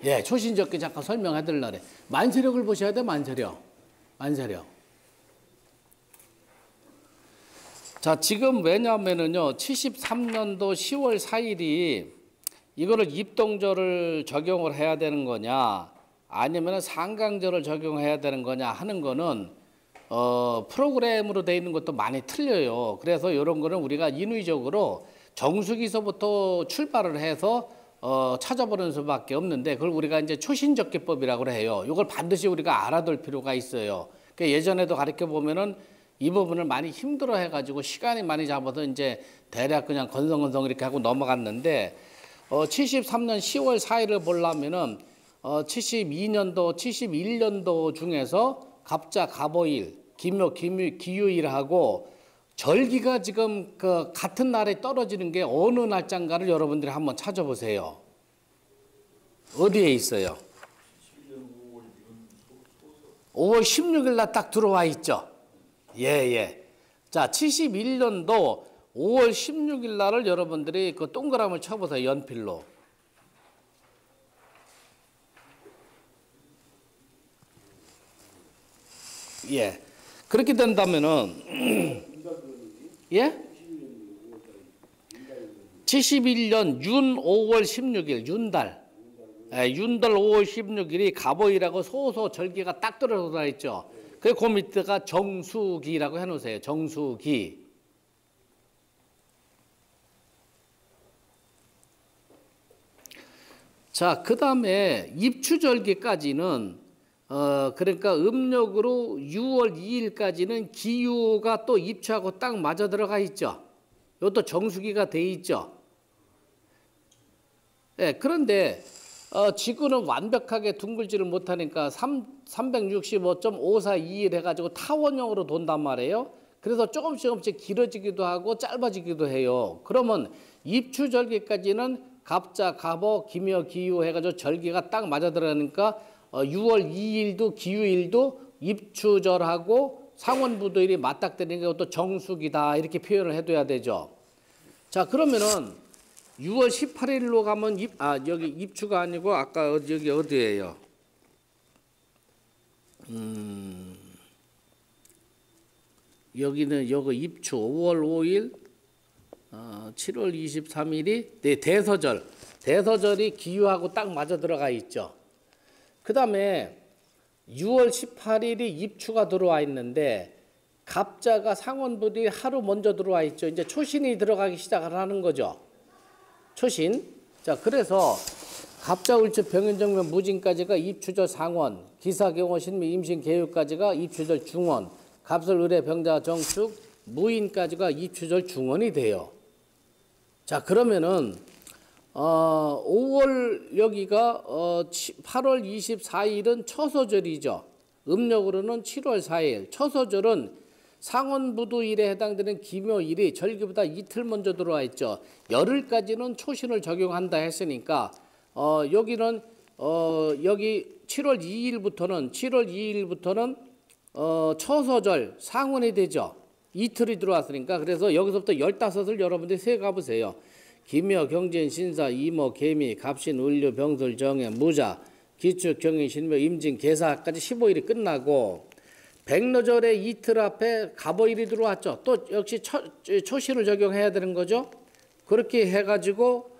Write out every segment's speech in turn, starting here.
예, 초신적기 잠깐 설명해 드리려래. 만세력을 보셔야 돼, 만세력. 만세력. 자, 지금 왜냐하면은요, 73년도 10월 4일이 이거를 입동절을 적용을 해야 되는 거냐, 아니면 상강절을 적용해야 되는 거냐 하는 거는 프로그램으로 돼 있는 것도 많이 틀려요. 그래서 이런 거는 우리가 인위적으로 정수기서부터 출발을 해서 찾아보는 수밖에 없는데, 그걸 우리가 이제 초신적기법이라고 해요. 이걸 반드시 우리가 알아둘 필요가 있어요. 그러니까 예전에도 가르쳐 보면은 이 부분을 많이 힘들어 해가지고 시간이 많이 잡아서 이제 대략 그냥 건성건성 이렇게 하고 넘어갔는데, 73년 10월 4일을 보려면은 72년도, 71년도 중에서 갑자, 갑오일, 기묘, 기유일하고 절기가 지금 그 같은 날에 떨어지는 게 어느 날짜인가를 여러분들이 한번 찾아보세요. 어디에 있어요? 5월 16일 날 딱 들어와 있죠. 예, 예. 자, 71년도 5월 16일 날을 여러분들이 그 동그라미를 쳐보세요. 연필로. 예. 그렇게 된다면은 예? 71년 윤 5월 16일 윤달. 예, 윤달 5월 16일이 갑오일하고 소소 절기가 딱 떨어져 있죠. 그 밑에가 정수기라고 해 놓으세요. 정수기. 자, 그 다음에 입추절기까지는 그러니까 음력으로 6월 2일까지는 기유가 또 입추하고 딱 맞아 들어가 있죠. 이것도 정수기가 돼 있죠. 예, 그런데 지구는 완벽하게 둥글지를 못하니까 365.542일 해가지고 타원형으로 돈단 말이에요. 그래서 조금씩 길어지기도 하고 짧아지기도 해요. 그러면 입추절기까지는 갑자, 갑오, 기묘, 기유 해가지고 절기가 딱 맞아 들어가니까 6월 2일도 기유일도 입추절하고 상원부도일이 맞닥뜨리는 게 또 정수기다 이렇게 표현을 해둬야 되죠. 자, 그러면은 6월 18일로 가면 여기 입추가 아니고 아까 여기 어디예요? 여기는 여기 입추 5월 5일 7월 23일이 네, 대서절. 대서절이 기유하고 딱 맞아 들어가 있죠. 그 다음에 6월 18일이 입추가 들어와 있는데 갑자가 상원부들이 하루 먼저 들어와 있죠. 이제 초신이 들어가기 시작을 하는 거죠. 초신. 자, 그래서 갑자, 을초, 병인정묘, 무진까지가 입추절 상원, 기사, 경호, 신미, 임신, 계유까지가 입추절 중원, 갑설, 을의, 병자, 정축, 무인까지가 입추절 중원이 돼요. 자, 그러면은 5월 여기가 8월 24일은 처소절이죠. 음력으로는 7월 4일. 처소절은 상원부두일에 해당되는 기묘일이 절기보다 이틀 먼저 들어와 있죠. 열흘까지는 초신을 적용한다 했으니까 여기는 여기 7월 2일부터는 처소절 상원이 되죠. 이틀이 들어왔으니까. 그래서 여기서부터 15을 여러분들이 세 가보세요. 기묘, 경진, 신사, 이모, 개미, 갑신, 을류, 병술, 정해, 무자, 기축, 경인, 신묘, 임진, 계사까지 15일이 끝나고 백로절의 이틀 앞에 갑오일이 들어왔죠. 또 역시 초신을 적용해야 되는 거죠. 그렇게 해가지고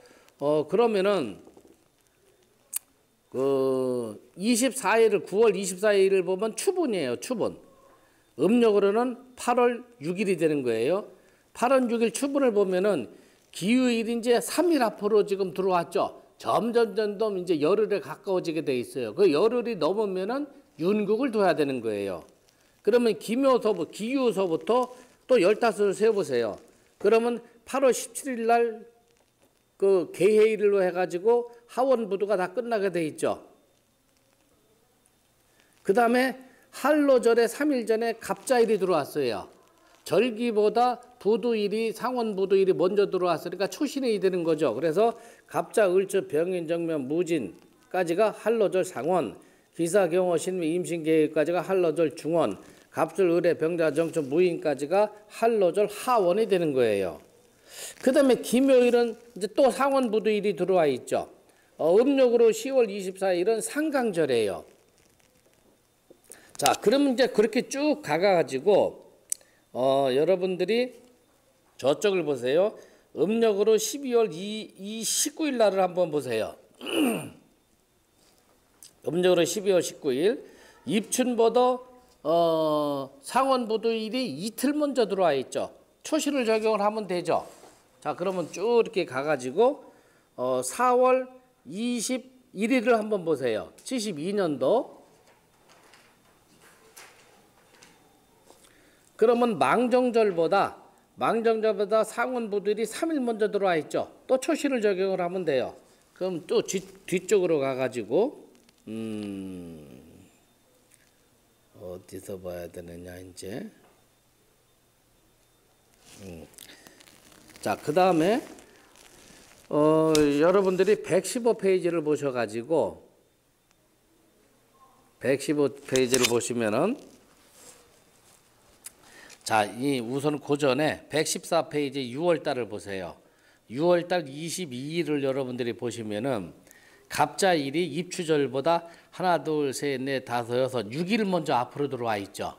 그러면은 그 24일을 9월 24일을 보면 추분이에요. 추분. 음력으로는 8월 6일이 되는 거예요. 8월 6일 추분을 보면은 기유일이 이제 3일 앞으로 지금 들어왔죠. 점점 이제 열흘에 가까워지게 돼 있어요. 그 열흘이 넘으면은 윤국을 둬야 되는 거예요. 그러면 기유서부터 또 15을 세워보세요. 그러면 8월 17일 날 그 개해일로 해가지고 하원부두가 다 끝나게 돼 있죠. 그 다음에 한로절에 3일 전에 갑자일이 들어왔어요. 절기보다 부두일이 상원부두일이 먼저 들어왔으니까 초신이 되는 거죠. 그래서 갑자, 을초, 병인, 정묘, 무진까지가 한로절 상원, 기사, 경호, 신미, 임신, 계획까지가 한로절 중원, 갑술, 을의, 병자, 정초, 무인까지가 한로절 하원이 되는 거예요. 그 다음에 기묘일은 이제 또 상원부두일이 들어와 있죠. 음력으로 10월 24일은 상강절이에요. 자, 그러면 이제 그렇게 쭉 가가지고 여러분들이 저쪽을 보세요. 음력으로 12월 19일 날을 한번 보세요. 음력으로 12월 19일 입춘보도 상원보도일이 이틀 먼저 들어와 있죠. 초시를 적용을 하면 되죠. 자, 그러면 쭉 이렇게 가가지고 4월 21일을 한번 보세요. 72년도. 그러면 망정절보다 상원보도일이 3일 먼저 들어와 있죠. 또 초시를 적용을 하면 돼요. 그럼 또 뒤쪽으로 가가지고 어디서 봐야 되느냐 이제. 자, 그 다음에 여러분들이 115페이지를 보셔가지고 115페이지를 보시면은 자, 이 우선 고전에 114페이지 6월달을 보세요. 6월달 22일을 여러분들이 보시면은 갑자일이 입추절보다 하나, 둘, 셋, 넷, 다섯, 여섯, 6일 먼저 앞으로 들어와 있죠.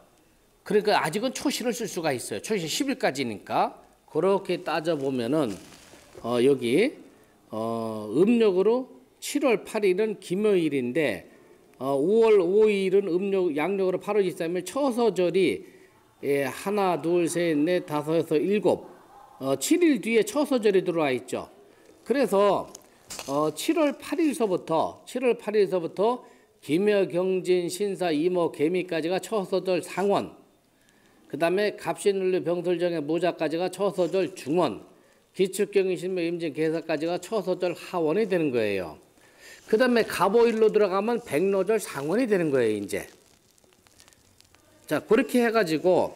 그러니까 아직은 초시를 쓸 수가 있어요. 초시 10일까지니까. 그렇게 따져보면은 여기 음력으로 7월 8일은 김요일인데 5월 5일은 양력으로 8월 23일 처서절이 하나, 둘, 셋, 넷, 다섯, 여섯, 일곱 7일 뒤에 처서절이 들어와 있죠. 그래서 7월 8일서부터 김여, 경진, 신사, 이모, 개미까지가 처서절 상원, 그 다음에 갑신을류, 병설정의 모자까지가 처서절 중원, 기축경인, 신묘, 임진, 계사까지가 처서절 하원이 되는 거예요. 그 다음에 갑오일로 들어가면 백로절 상원이 되는 거예요, 이제. 자, 그렇게 해가지고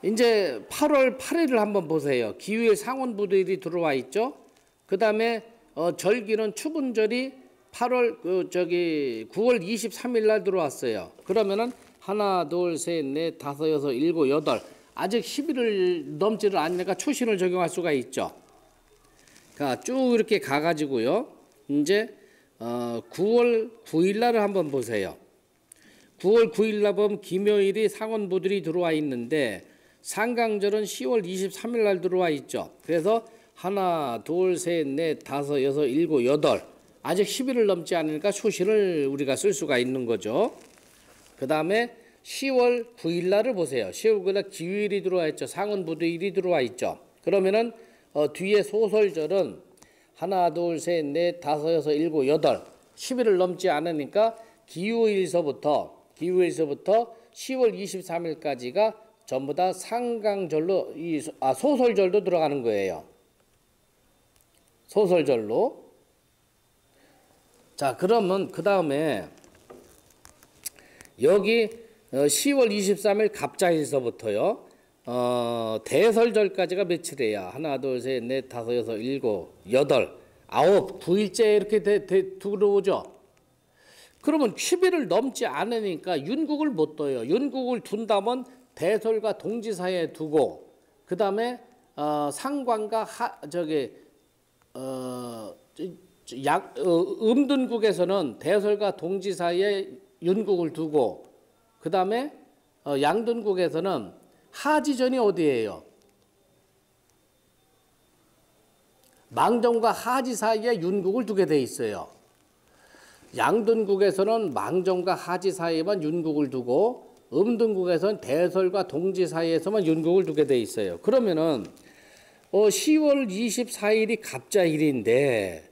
이제 8월 8일을 한번 보세요. 기후일 상원부도일이 들어와 있죠. 그 다음에 절기는 추분절이 9월 23일 날 들어왔어요. 그러면은 하나, 둘, 셋, 넷, 다섯, 여섯, 일곱, 여덟, 아직 10일을 넘지를 않으니까 초신을 적용할 수가 있죠. 그러니까 쭉 이렇게 가가지고요. 이제 9월 9일 날을 한번 보세요. 9월 9일 날 보면 김요일이 상원부들이 들어와 있는데 상강절은 10월 23일 날 들어와 있죠. 그래서 하나, 둘, 셋, 넷, 다섯, 여섯, 일곱, 여덟, 아직 10일을 넘지 않으니까 초신을 우리가 쓸 수가 있는 거죠. 그 다음에 10월 9일 날을 보세요. 10월 9일 날 기후일이 들어와 있죠. 상원부두일이 들어와 있죠. 그러면은 뒤에 소설절은 하나, 둘, 셋, 넷, 다섯, 여섯, 일곱, 여덟, 10일을 넘지 않으니까 기후일서부터 10월 23일까지가 전부 다 상강절로 소설절도 들어가는 거예요. 소설절로. 자, 그러면 그 다음에 여기 10월 23일 갑자일서부터요. 대설절까지가 며칠이에요? 하나, 둘, 셋, 넷, 다섯, 여섯, 일곱, 여덟, 아홉, 9일째 이렇게 들어오죠. 그러면 10일을 넘지 않으니까 윤국을 못 둬요. 윤국을 둔다면 대설과 동지 사이에 두고, 그 다음에 상관과 음둔국에서는 대설과 동지 사이에 윤국을 두고, 그 다음에 양둔국에서는 하지전이 어디예요? 망정과 하지 사이에 윤국을 두게 돼 있어요. 양둔국에서는 망정과 하지 사이에만 윤국을 두고 음둔국에서는 대설과 동지 사이에서만 윤국을 두게 돼 있어요. 그러면은 10월 24일이 갑자일인데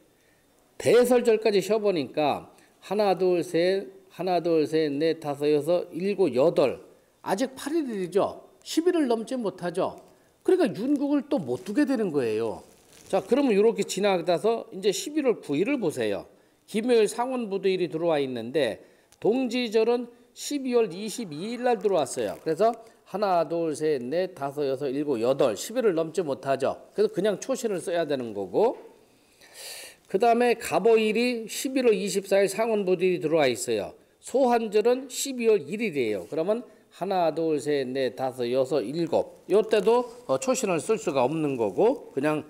대설절까지 쉬어보니까 하나, 둘, 셋, 넷, 다섯, 여섯, 일곱, 여덟, 아직 8일이죠. 10일을 넘지 못하죠. 그러니까 윤국을 또 못 두게 되는 거예요. 자, 그러면 이렇게 지나가서 이제 11월 9일을 보세요. 김요일 상원부두일이 들어와 있는데 동지절은 12월 22일 날 들어왔어요. 그래서 하나, 둘, 셋, 넷, 다섯, 여섯, 일곱, 여덟, 10일을 넘지 못하죠. 그래서 그냥 초신을 써야 되는 거고, 그 다음에 갑오일이 11월 24일 상원부두일이 들어와 있어요. 소환절은 12월 1일이에요. 그러면 하나, 둘, 셋, 넷, 다섯, 여섯, 일곱, 이때도 초신을 쓸 수가 없는 거고, 그냥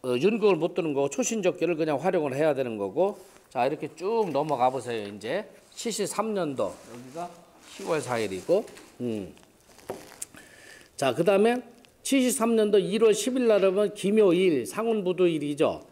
윤곽을 못 두는 거고 초신적기를 그냥 활용을 해야 되는 거고. 자, 이렇게 쭉 넘어가 보세요. 이제 73년도 여기가 10월 4일이고 자, 그다음에 73년도 1월 10일 날이면 기묘일, 상운부두일이죠.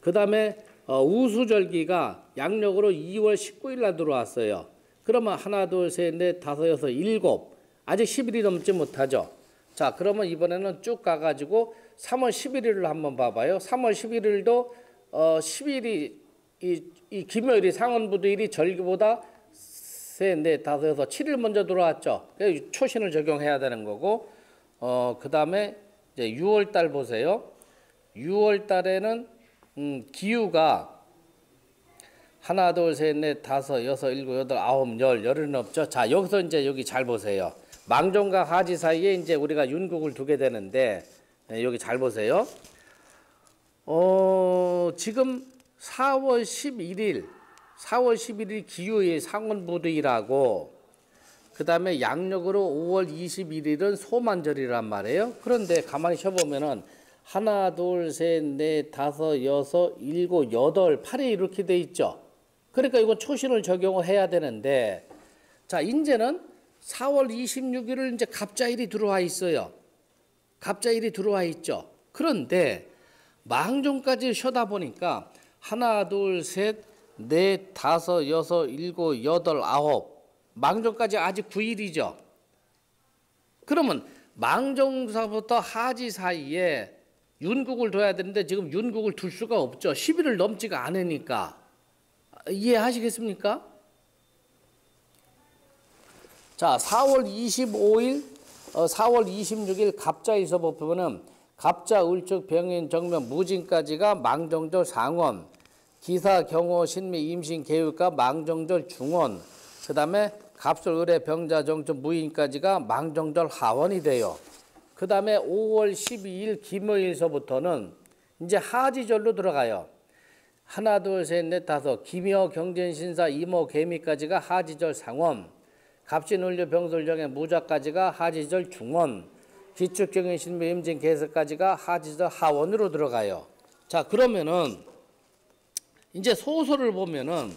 그다음에 우수절기가 양력으로 2월 19일 날 들어왔어요. 그러면 하나, 둘, 셋, 넷, 다섯, 여섯, 일곱. 아직 10일이 넘지 못하죠. 자, 그러면 이번에는 쭉 가가지고 3월 11일을 한번 봐봐요. 3월 11일도 10일이 이 기묘일이 상운부두일이 절기보다 셋, 넷, 다섯, 여섯, 7일 먼저 들어왔죠. 그래서 초신을 적용해야 되는 거고. 그다음에 이제 6월 달 보세요. 6월 달에는 기후가 하나, 둘, 셋, 넷, 다섯, 여섯, 일곱, 여덟, 아홉, 열은 없죠. 자, 여기서 이제 여기 잘 보세요. 망종과 하지 사이에 이제 우리가 윤국을 두게 되는데 여기 잘 보세요. 지금 4월 11일 기후일 상운부두일하고 그다음에 양력으로 5월 21일은 소만절이란 말이에요. 그런데 가만히 쳐보면은 하나, 둘, 셋, 넷, 다섯, 여섯, 일곱, 여덟, 8이 이렇게 돼 있죠. 그러니까 이건 초신을 적용을 해야 되는데, 자, 이제는 4월 26일을 이제 갑자일이 들어와 있어요. 갑자일이 들어와 있죠. 그런데 망종까지 쉬다 보니까 하나, 둘, 셋, 넷, 다섯, 여섯, 일곱, 여덟, 아홉. 망종까지 아직 9일이죠. 그러면 망종사부터 하지 사이에 윤국을 둬야 되는데 지금 윤국을 둘 수가 없죠. 10일을 넘지가 않으니까. 이해하시겠습니까? 자, 4월 25일, 4월 26일 갑자에서 보면은 갑자, 을축, 병인, 정명, 무진까지가 망정절 상원, 기사, 경호, 신미, 임신, 계획과 망정절 중원, 그 다음에 갑술, 을의, 병자, 정축, 무인까지가 망정절 하원이 돼요. 그 다음에 5월 12일 기묘일서부터는 이제 하지절로 들어가요. 하나, 둘, 셋, 넷, 다섯. 기묘, 경전, 신사, 이모, 개미까지가 하지절 상원. 갑신, 을류, 병술, 정해, 무자까지가 하지절 중원. 기축, 경인, 신묘, 임진, 개서까지가 하지절 하원으로 들어가요. 자, 그러면은 이제 소설을 보면은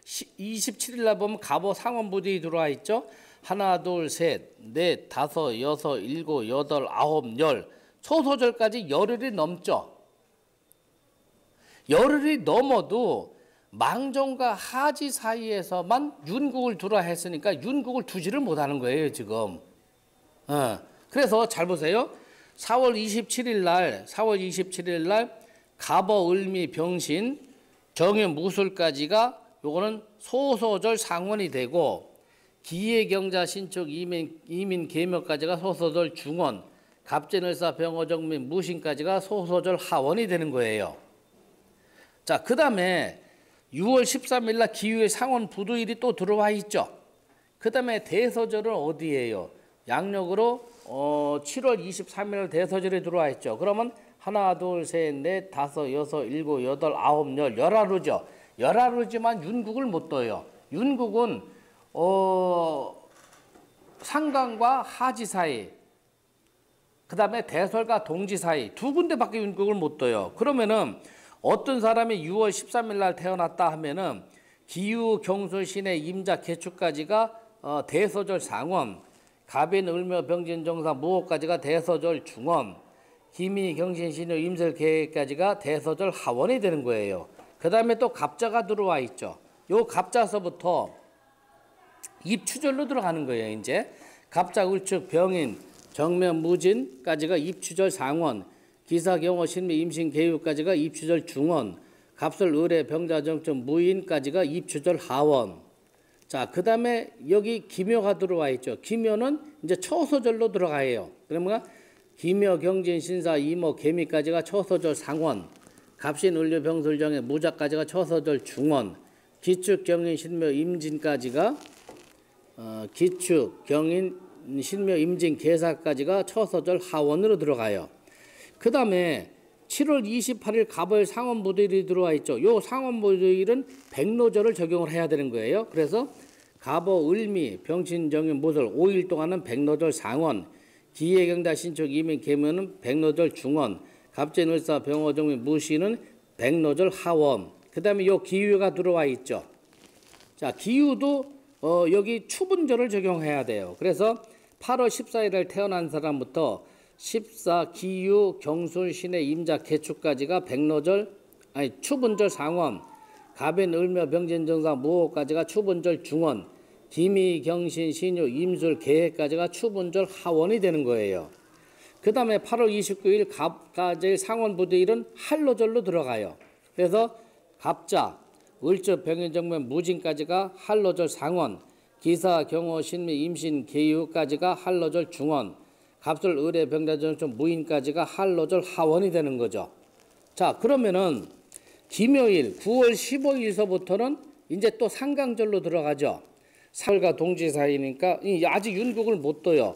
27일 날 보면 갑오 상원부두이 들어와 있죠. 하나, 둘, 셋, 넷, 다섯, 여섯, 일곱, 여덟, 아홉, 열. 소소절까지 열흘이 넘죠. 열흘이 넘어도 망종과 하지 사이에서만 윤국을 두라 했으니까 윤국을 두지를 못하는 거예요, 지금. 그래서 잘 보세요. 4월 27일 날 갑오, 을미, 병신, 정유, 무술까지가 요거는 소소절 상원이 되고 기해, 경자, 신축, 이민, 계묘까지가 소소절 중원, 갑진을사, 병호, 정민, 무신까지가 소소절 하원이 되는 거예요. 자, 그 다음에 6월 13일 날 기후의 상원 부두일이 또 들어와 있죠. 그 다음에 대서절은 어디예요? 양력으로 7월 23일 날 대서절이 들어와 있죠. 그러면 하나, 둘, 셋, 넷, 다섯, 여섯, 일곱, 여덟, 아홉, 열하루죠. 열하루지만 윤국을 못 둬요. 윤국은 상강과 하지 사이, 그 다음에 대설과 동지 사이 두 군데밖에 윤국을 못 둬요. 그러면은 어떤 사람이 6월 13일 날 태어났다 하면은 기유, 경술, 신의, 임자, 개축까지가 대서절 상원, 갑인, 을묘, 병진, 정사, 무호까지가 대서절 중원, 기미, 경신, 신유, 임설, 계획까지가 대서절 하원이 되는 거예요. 그 다음에 또 갑자가 들어와 있죠. 요 갑자서부터 입추절로 들어가는 거예요. 이제 갑자, 을축, 병인, 정면, 무진까지가 입추절 상원, 기사, 경호, 신미, 임신, 계유까지가 입추절 중원, 갑술, 을의, 병자, 정점, 무인까지가 입추절 하원. 자, 그 다음에 여기 기묘가 들어와 있죠. 기묘는 이제 초소절로 들어가요. 그러면 기묘, 경진, 신사, 이모, 개미까지가 초소절 상원, 갑신, 을류, 병술, 정해, 무자까지가 초소절 중원, 기축, 경인, 신묘, 임진까지가 기축, 경인, 신묘, 임진, 계사까지가 초소절 하원으로 들어가요. 그 다음에 7월 28일 갑오일 상원부두일이 들어와 있죠. 요 상원부두일은 백로절을 적용을 해야 되는 거예요. 그래서 갑오, 을미, 병신, 정인, 무술 5일 동안은 백로절 상원, 기해, 경자, 신축, 이민, 계묘는 백로절 중원, 갑진, 을사, 병호, 정미, 무시는 백노절, 하원. 그 다음에 요 기유가 들어와 있죠. 자, 기유도 여기 추분절을 적용해야 돼요. 그래서 8월 14일에 태어난 사람부터 14, 기유, 경술, 신해, 임자, 개축까지가 백노절, 아니 추분절 상원, 갑인, 을묘, 병진, 정상, 무호까지가 추분절 중원, 기미, 경신, 신유, 임술, 계해까지가 추분절 하원이 되는 거예요. 그 다음에 8월 29일 갑가제일 상원부대일은 한로절로 들어가요. 그래서 갑자, 을적, 병인, 정면, 무진까지가 한로절 상원, 기사, 경호, 신미, 임신, 계유까지가 한로절 중원, 갑술, 을의, 병자정천, 무인까지가 한로절 하원이 되는 거죠. 자, 그러면은 김요일 9월 15일서부터는 이제 또 상강절로 들어가죠. 살과 동지 사이니까 아직 윤국을 못 둬요.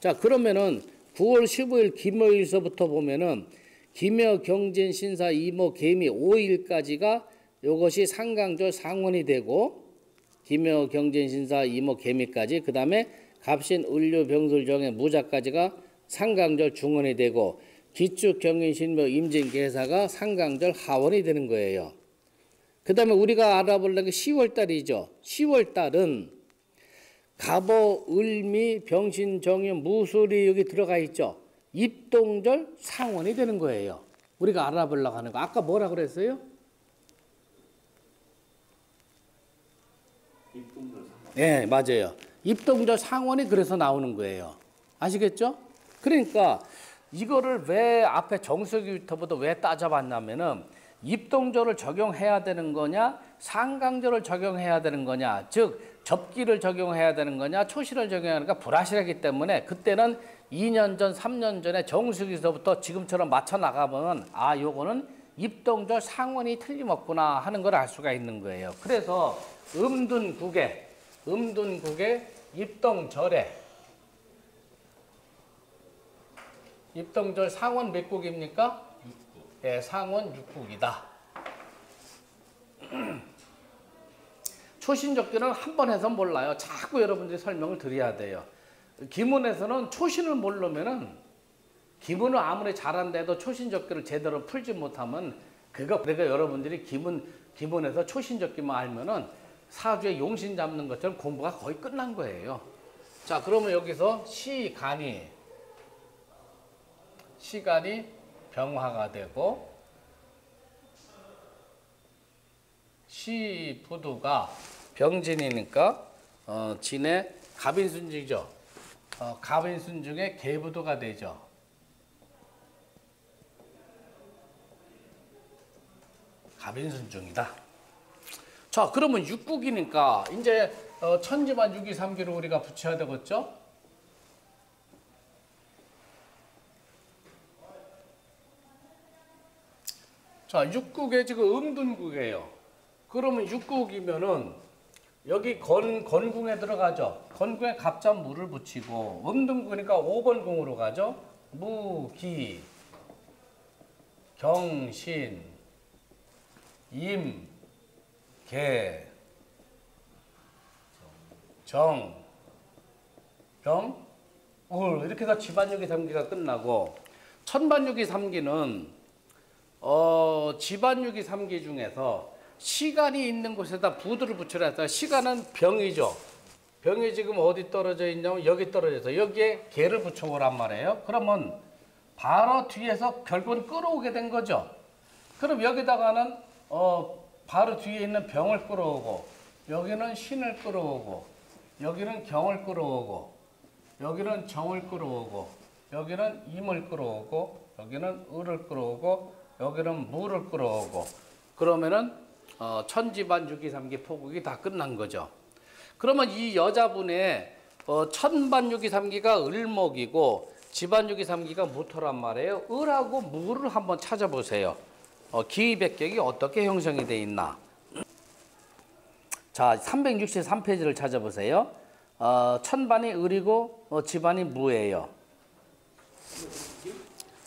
자, 그러면은 9월 15일 김요일서부터 보면은 김여, 경진, 신사, 이모, 개미 5일까지가 이것이 상강절 상원이 되고, 김여, 경진, 신사, 이모, 개미까지, 그 다음에 갑신, 을류, 병술, 정해, 무자까지가 상강절 중원이 되고, 기축, 경인, 신묘, 임진, 계사가 상강절 하원이 되는 거예요. 그 다음에 우리가 알아보려는 게 10월달이죠. 10월달은 갑오, 을미, 병신, 정인, 무술이 여기 들어가 있죠. 입동절 상원이 되는 거예요. 우리가 알아보려고 하는 거. 아까 뭐라 그랬어요? 입동절 상원. 네, 맞아요. 입동절 상원이 그래서 나오는 거예요. 아시겠죠? 그러니까 이거를 왜 앞에 정수기부터 왜 따져봤냐면은 입동절을 적용해야 되는 거냐, 상강절을 적용해야 되는 거냐, 즉 접기를 적용해야 되는 거냐, 초시를 적용하는 거냐 불확실하기 때문에 그때는 2년 전, 3년 전에 정수기서부터 지금처럼 맞춰 나가보면 아, 요거는 입동절 상원이 틀림없구나 하는 걸 알 수가 있는 거예요. 그래서 음둔국의 입동절 상원 몇 국입니까? 6국. 예, 상원 6국이다. 초신적기는 한 번 해서 몰라요. 자꾸 여러분들이 설명을 드려야 돼요. 기문에서는 초신을 모르면은 기문을 아무리 잘한데도 초신적기를 제대로 풀지 못하면 그러니까 여러분들이 기문에서 초신적기만 알면은 사주에 용신 잡는 것처럼 공부가 거의 끝난 거예요. 자, 그러면 여기서 시간이 병화가 되고 시부두가 병진이니까 진의 갑인순중이죠. 갑인순중에 계부두가 되죠. 갑인순중이다. 자, 그러면 육국이니까 이제 천지만 6기 3기로 우리가 붙여야 되겠죠? 자, 육국에 지금 음둔국이에요. 그러면 육국이면은 여기 건궁에 들어가죠. 건궁에 갑자 무를 붙이고 음둔국이니까 5번 궁으로 가죠. 무, 기, 경신, 임, 개, 정, 병, 울 이렇게 해서 집안유기 3기가 끝나고 천반유기 3기는 집안유기 3기 중에서 시간이 있는 곳에다 부두를 붙여라 해서 시간은 병이죠. 병이 지금 어디 떨어져 있냐면 여기 떨어져 있어. 여기에 개를 붙여오란 말이에요. 그러면 바로 뒤에서 결국은 끌어오게 된 거죠. 그럼 여기다가는 바로 뒤에 있는 병을 끌어오고 여기는 신을 끌어오고 여기는 경을 끌어오고 여기는 정을 끌어오고 여기는 임을 끌어오고 여기는 을을 끌어오고 여기는 무를 끌어오고 그러면은 천지반 유기 3기 포국이 다 끝난 거죠. 그러면 이 여자분의 천반 유기 3기가 을목이고 집안 유기 3기가 무토란 말이에요. 을하고 무를 한번 찾아보세요. 기위백격이 어떻게 형성이 돼 있나. 자, 363페이지를 찾아보세요. 천반이 을이고 집안이 무예요.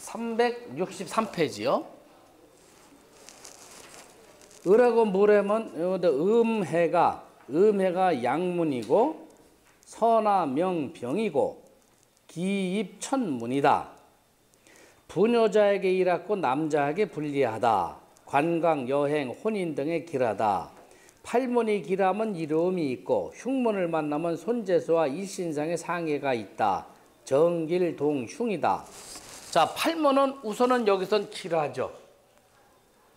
363페이지요. 을하고 무라면 음해가 양문이고 서나 명병이고 기입천문이다. 부녀자에게 일하고 남자에게 불리하다. 관광, 여행, 혼인 등에 길하다. 팔문이 길하면 이로움이 있고 흉문을 만나면 손재수와 일신상의 상해가 있다. 정길동흉이다. 자, 팔문은 우선은 여기선 길하죠.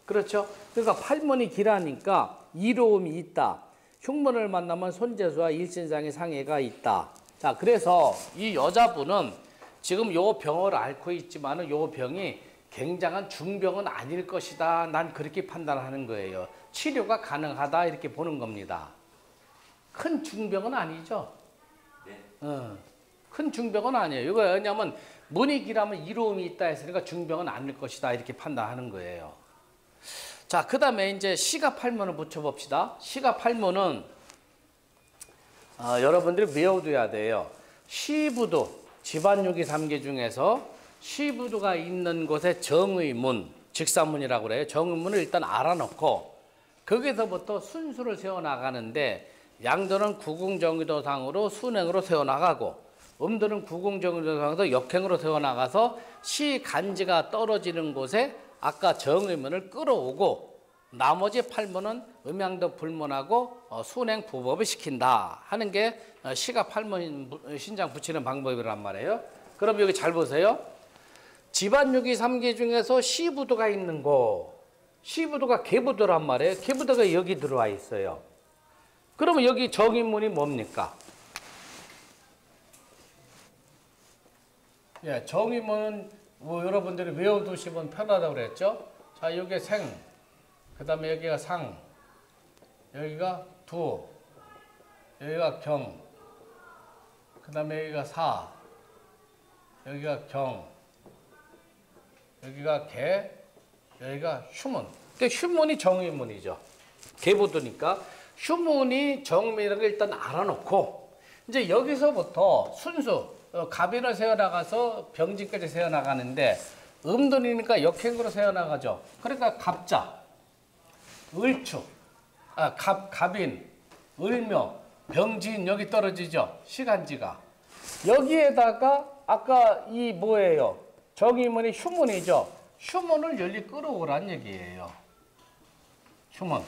그렇죠? 그러니까 팔문이 길하니까 이로움이 있다. 흉문을 만나면 손재수와 일신상의 상해가 있다. 자, 그래서 이 여자분은 지금 요 병을 앓고 있지만은 요 병이 굉장한 중병은 아닐 것이다. 난 그렇게 판단하는 거예요. 치료가 가능하다 이렇게 보는 겁니다. 큰 중병은 아니죠. 큰 중병은 아니에요. 이거 왜냐하면 문이 길하면 이로움이 있다 했으니까 중병은 아닐 것이다 이렇게 판단하는 거예요. 자, 그 다음에 이제 시가 팔문을 붙여봅시다. 시가 팔문은 여러분들이 외워둬야 돼요. 시부두, 집안유기 3개 중에서 시부두가 있는 곳에 정의문, 직사문이라고 그래요. 정의문을 일단 알아놓고 거기서부터 순수를 세워나가는데 양도는 구궁정의도상으로 순행으로 세워나가고 음도는 구궁정의도상에서 역행으로 세워나가서 시 간지가 떨어지는 곳에 아까 정의문을 끌어오고 나머지 8문은 음양도 불문하고 순행 부법을 시킨다 하는 게 시가 8문 신장 붙이는 방법이란 말이에요. 그럼 여기 잘 보세요. 집안유기 3개 중에서 시부두가 있는 곳, 시부두가 계부두란 말이에요. 계부두가 여기 들어와 있어요. 그러면 여기 정인문이 뭡니까? 예, 정인문은 뭐 여러분들이 외워두시면 편하다고 그랬죠? 자, 여기 생, 그 다음에 여기가 상, 여기가 두, 여기가 경, 그 다음에 여기가 사, 여기가 경, 여기가 개, 여기가 휴문. 그러니까 휴문이 정의문이죠. 개부두니까 휴문이 정의문이라는 걸 일단 알아놓고 이제 여기서부터 순수 갑인을 세워나가서 병진까지 세워나가는데 음둔이니까 역행으로 세워나가죠. 그러니까 갑자, 을추, 갑인, 을묘, 병진 여기 떨어지죠. 시간지가. 여기에다가 아까 이 뭐예요? 정의문이 휴문이죠. 휴문을 여기 끌어오란 얘기예요. 휴문.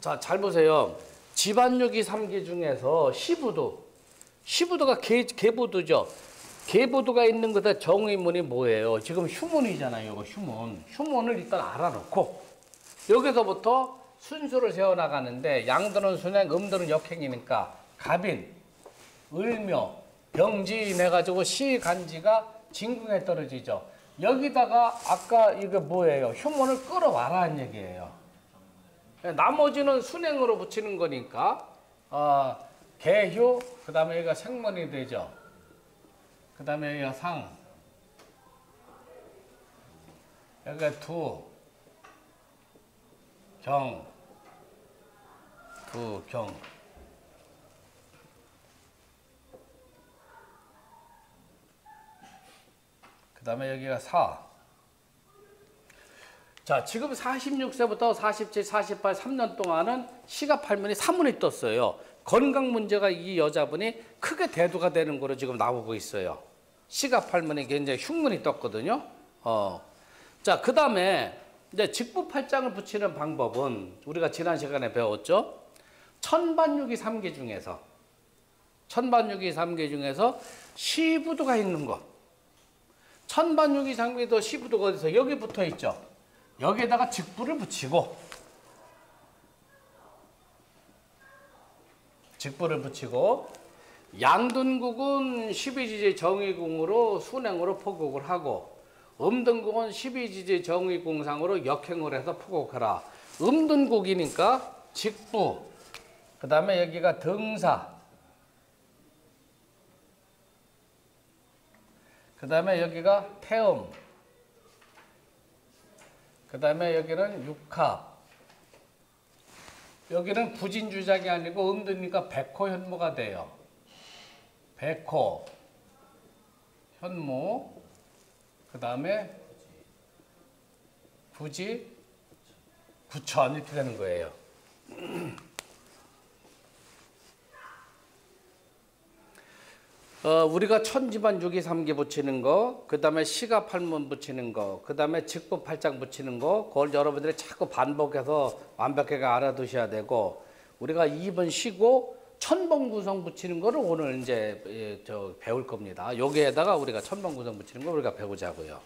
자, 잘 보세요. 집안유기 3개 중에서 시부두가 계부두죠. 계부두가 있는 곳에 정의문이 뭐예요? 지금 휴문이잖아요. 이거 휴문. 휴문을 일단 알아놓고 여기서부터 순수를 세워나가는데 양도는 순행, 음도는 역행이니까 갑인, 을묘, 병진 해가지고 시간지가 진궁에 떨어지죠. 여기다가 아까 이거 뭐예요? 휴문을 끌어와라는 얘기예요. 나머지는 순행으로 붙이는 거니까 개휴, 그 다음에 여기가 생문이 되죠. 그 다음에 여기가 상, 여기가 두, 경, 경. 그 다음에 여기가 사. 자, 지금 46세부터 47, 48, 3년 동안은 시가 8문이 3문이 떴어요. 건강 문제가 이 여자분이 크게 대두가 되는 거로 지금 나오고 있어요. 시가 8문이 굉장히 흉문이 떴거든요. 자, 그 다음에 이제 직부팔장을 붙이는 방법은 우리가 지난 시간에 배웠죠. 천반유기 3개 중에서 시부두가 있는 것. 천반유기 3개도 시부두가 어디서 여기 붙어 있죠. 여기에다가 직부를 붙이고 양둔국은 12지지 정의궁으로 순행으로 포곡을 하고 음둔국은 12지지 정의궁상으로 역행을 해서 포곡하라. 음둔국이니까 직부, 그 다음에 여기가 등사, 그 다음에 여기가 태음, 그 다음에 여기는 육합, 여기는 부진주작이 아니고 음둔이니까 백호 현무가 돼요. 백호, 현무, 그 다음에 부지, 구천 이렇게 되는 거예요. 우리가 천지반 유기삼기 붙이는 거, 그 다음에 시가 팔문 붙이는 거, 그 다음에 직부 팔장 붙이는 거, 그걸 여러분들이 자꾸 반복해서 완벽하게 알아두셔야 되고, 우리가 2번 쉬고 천번 구성 붙이는 거를 오늘 이제 배울 겁니다. 여기에다가 우리가 천번 구성 붙이는 거 우리가 배우자고요.